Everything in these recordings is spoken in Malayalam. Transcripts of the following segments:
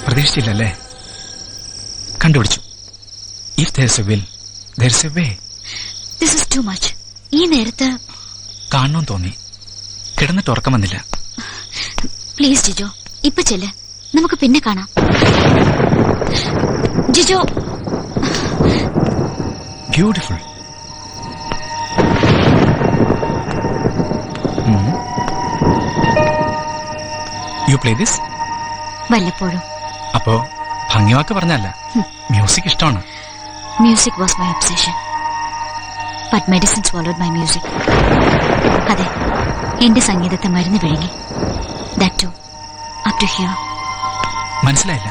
പ്രതീക്ഷിച്ചില്ലല്ലേ? കണ്ടുപിടിച്ചു. If there is a will, there is a way. This is too much. ഈ നേരത്ത് കാണണമെന്ന് തോന്നി. കിടന്നിട്ട് ഉറക്കം വന്നില്ല. പ്ലീസ് ജിജോ, ഇപ്പൊ ചെല്ല്, നമുക്ക് പിന്നെ കാണാം. Jijo. Beautiful. You play this? വല്ലപ്പോഴും. അപ്പോ ഭംഗിവാക്ക് പറഞ്ഞല്ല, മ്യൂസിക് ഇഷ്ടമാണ്. Music was my obsession, but medicine swallowed my music. അതെ, എന്റെ സംഗീതത്തെ മരുന്ന് വിഴുങ്ങി. That too, up to here. മനസ്സിലായില്ല.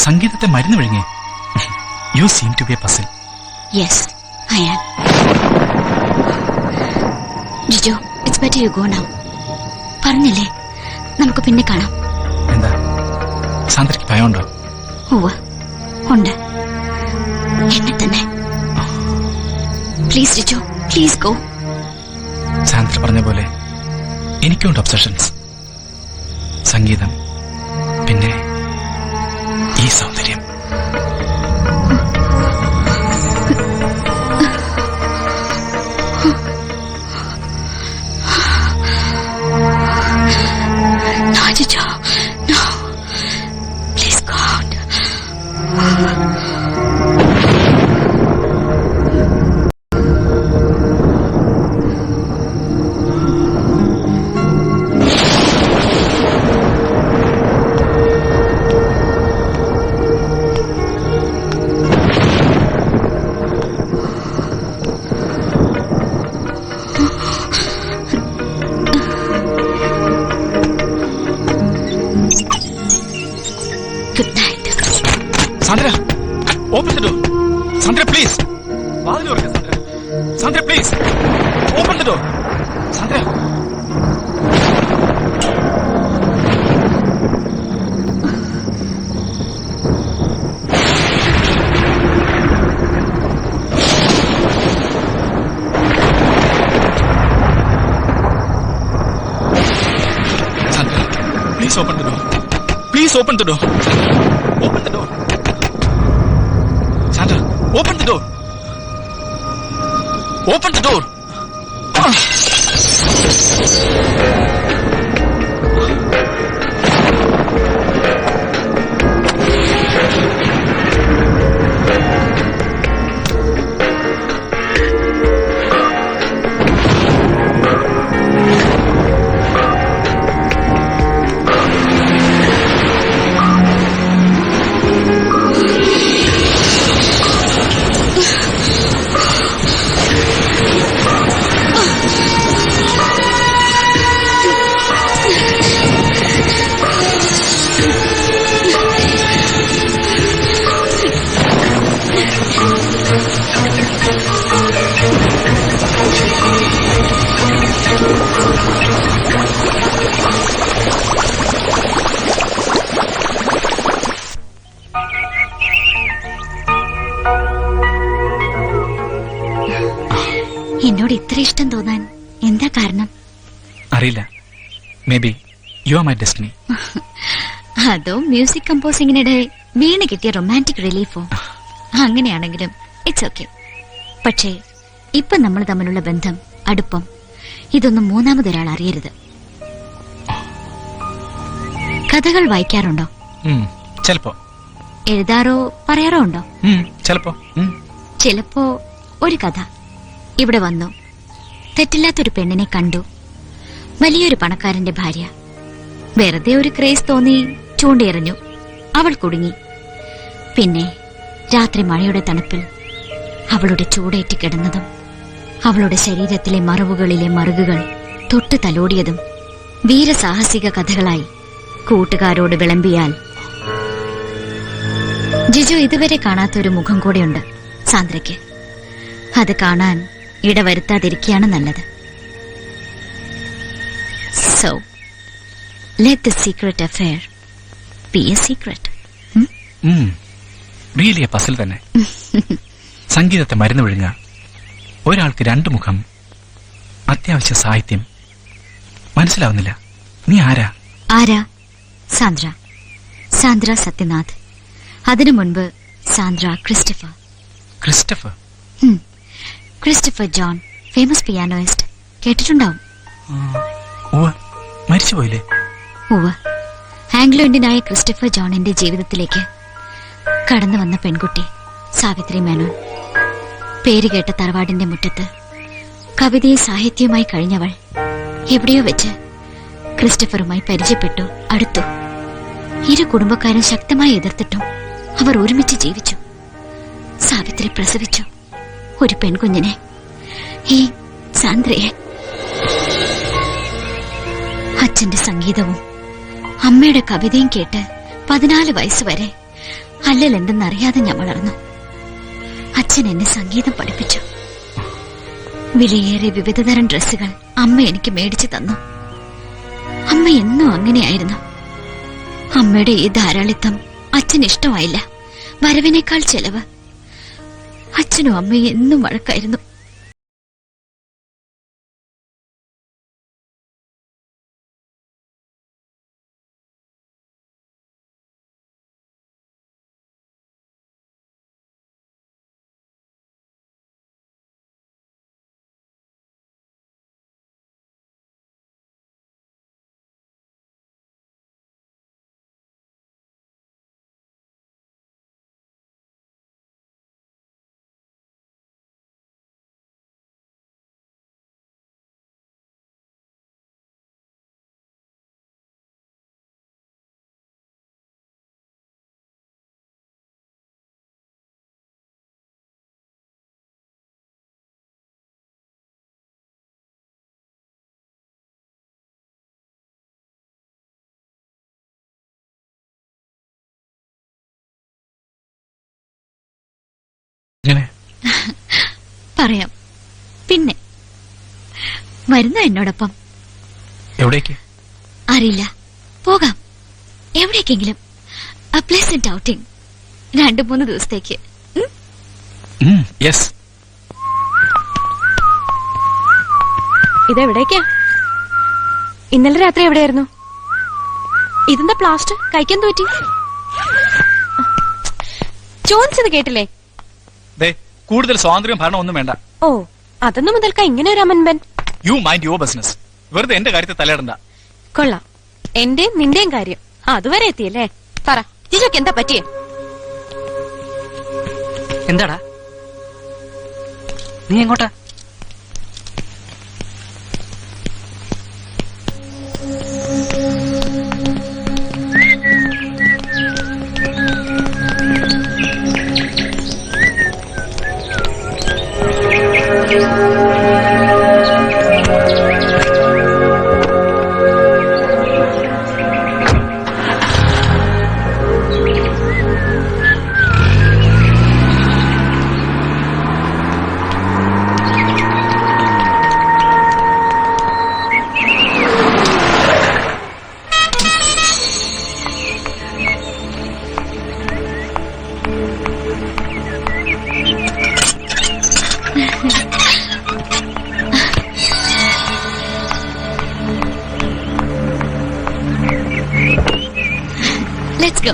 സംഗീതത്തെ മരുന്ന് വിഴുങ്ങി? You seem to be a puzzle. Yes, I am. Jijo, it's better you go now. പറഞ്ഞില്ലേ, നമുക്ക് പിന്നെ കാണാം. എന്താ, സാന്ദ്രയ്ക്ക് ഭയമുണ്ടോ? ഉവ്വ്, ഉണ്ട്. എന്നെ തന്നെ. Please Jijo, please go. Sandra പറഞ്ഞ പോലെ എനിക്കുണ്ട് ഒബ്സഷൻസ്. സംഗീതം, പിന്നെ ഈ സൗന്ദര്യം. No, Jijo, no. Please go out. Good night. Sandra, open the door. Sandra, please. വാതിൽ തുറക്ക് Sandra. Sandra, please. Open the door. Sandra. Sandra, please open the door. Please open the door. Open the door. Sandra, open the door. Open the door. എന്നോട് ഇത്ര ഇഷ്ടം തോന്നാൻ എന്താ കാരണം? അറിയില്ല. May be you are my destiny. അതോ മ്യൂസിക് കമ്പോസിംഗിനിടെ വീണ് കിട്ടിയ റൊമാൻറ്റിക് റിലീഫോ? അങ്ങനെയാണെങ്കിലും ഇറ്റ്സ് ഓക്കെ. പക്ഷേ ഇപ്പൊ നമ്മൾ തമ്മിലുള്ള ബന്ധം, അടുപ്പം, ഇതൊന്നും മൂന്നാമതൊരാൾ അറിയരുത്. കഥകൾ വായിക്കാറുണ്ടോ? ചിലപ്പോ. എഴുതാറോ പറയാറോ ഉണ്ടോ? ചിലപ്പോ. ചിലപ്പോ ഒരു കഥ. ഇവിടെ വന്നു, തെറ്റില്ലാത്തൊരു പെണ്ണിനെ കണ്ടു, വലിയൊരു പണക്കാരന്റെ ഭാര്യ. വെറുതെ ഒരു ക്രേസ് തോന്നി ചൂണ്ടിയെറിഞ്ഞു, അവൾ കുടുങ്ങി. പിന്നെ രാത്രി മഴയുടെ തണുപ്പിൽ അവളുടെ ചൂടേറ്റ് കിടന്നതും അവളുടെ ശരീരത്തിലെ മറവുകളിലെ മറുകുകൾ തൊട്ട് തലോടിയതും വീരസാഹസിക കഥകളായി കൂട്ടുകാരോട് വിളമ്പിയാൽ. ജിജു ഇതുവരെ കാണാത്തൊരു മുഖം കൂടെയുണ്ട് സാന്ദ്രയ്ക്ക്. അത് കാണാൻ ഇടവരുത്താതിരിക്കുകയാണ് നല്ലത്. So let the secret affair B A secret. Really A puzzle തന്നെ. സംഗീതത്തെ മരുന്ന് വിഴുങ്ങ, ഒരാൾക്ക് രണ്ടു മുഖം, അത്യാവശ്യ സാഹിത്യം. മനസ്സിലാവുന്നില്ല. നീ ആരാ? ആരാ? സാന്ദ്ര. സാന്ദ്ര സത്യനാഥ്. അതിനു മുൻപ് Sandra Christopher. Christopher? Christopher John, famous pianist. കേട്ടിട്ടുണ്ടാവും. മരിച്ചുപോയില്ലേ? ഉവ്വ്. ആംഗ്ലോ ഇന്ത്യനായ ക്രിസ്റ്റഫർ ജോണിന്റെ ജീവിതത്തിലേക്ക് കടന്നു വന്ന പെൺകുട്ടി സാവിത്രി മേനോൻ. പേരുകേട്ട തറവാടിന്റെ മുറ്റത്ത് കവിതയും സാഹിത്യവുമായി കഴിഞ്ഞവൾ എവിടെയോ വെച്ച് ക്രിസ്റ്റഫറുമായി പരിചയപ്പെട്ടു, അടുത്തു. ഇരു കുടുംബക്കാരും ശക്തമായി എതിർത്തിട്ടും അവർ ഒരുമിച്ച് ജീവിച്ചു. സാവിത്രി പ്രസവിച്ചു ഒരു പെൺകുഞ്ഞിനെ, ഈ സാന്ദ്രയെ. അച്ഛന്റെ സംഗീതവും അമ്മയുടെ കവിതയും കേട്ട് 14 വയസ്സുവരെ അല്ലൽ എന്തെന്നറിയാതെ ഞാൻ വളർന്നു. അച്ഛൻ എന്നെ സംഗീതം പഠിപ്പിച്ചു. വിലയേറിയ വിവിധതരം ഡ്രസ്സുകൾ അമ്മ എനിക്ക് മേടിച്ചു തന്നു. അമ്മ എന്നും അങ്ങനെയായിരുന്നു. അമ്മയുടെ ഈ ധാരാളിത്തം അച്ഛന് ഇഷ്ടമായില്ല. വരവിനേക്കാൾ ചെലവ്. അച്ഛനും അമ്മയും എന്നും വഴക്കായിരുന്നു. പറയാം. പിന്നെ വരുന്ന എന്നോടൊപ്പം? എവിടേക്ക്? അറിയില്ല, പോകാം. എവിടേക്കെങ്കിലും. A pleasant outing. 2-3 ദിവസത്തേക്ക്. യെസ്. ഇതെവിടേക്കാ? ഇന്നലെ രാത്രി എവിടെയായിരുന്നു? ഇതെന്താ പ്ലാസ്റ്റർ? കഴിക്കാൻ തോറ്റി? ചോദിച്ചത് കേട്ടില്ലേ? കൂടുതൽ സ്വാതന്ത്ര്യം ഭരണം ഒന്നും വേണ്ട. ഓ, അതൊന്നു മുതൽക്ക ഇങ്ങനെ ഒരു അമൻമെന്റ്. You mind your business. വെറുതെ എന്റെ കാര്യത്തെ തലയിടണ്ട. കൊള്ളാം. എന്റെയും നിന്റെയും കാര്യം അതുവരെ എത്തിയല്ലേ? പറ, ജിജോക്ക് എന്താ പറ്റിയേ? എന്താടാ നീ എങ്ങോട്ടാ? Let's go.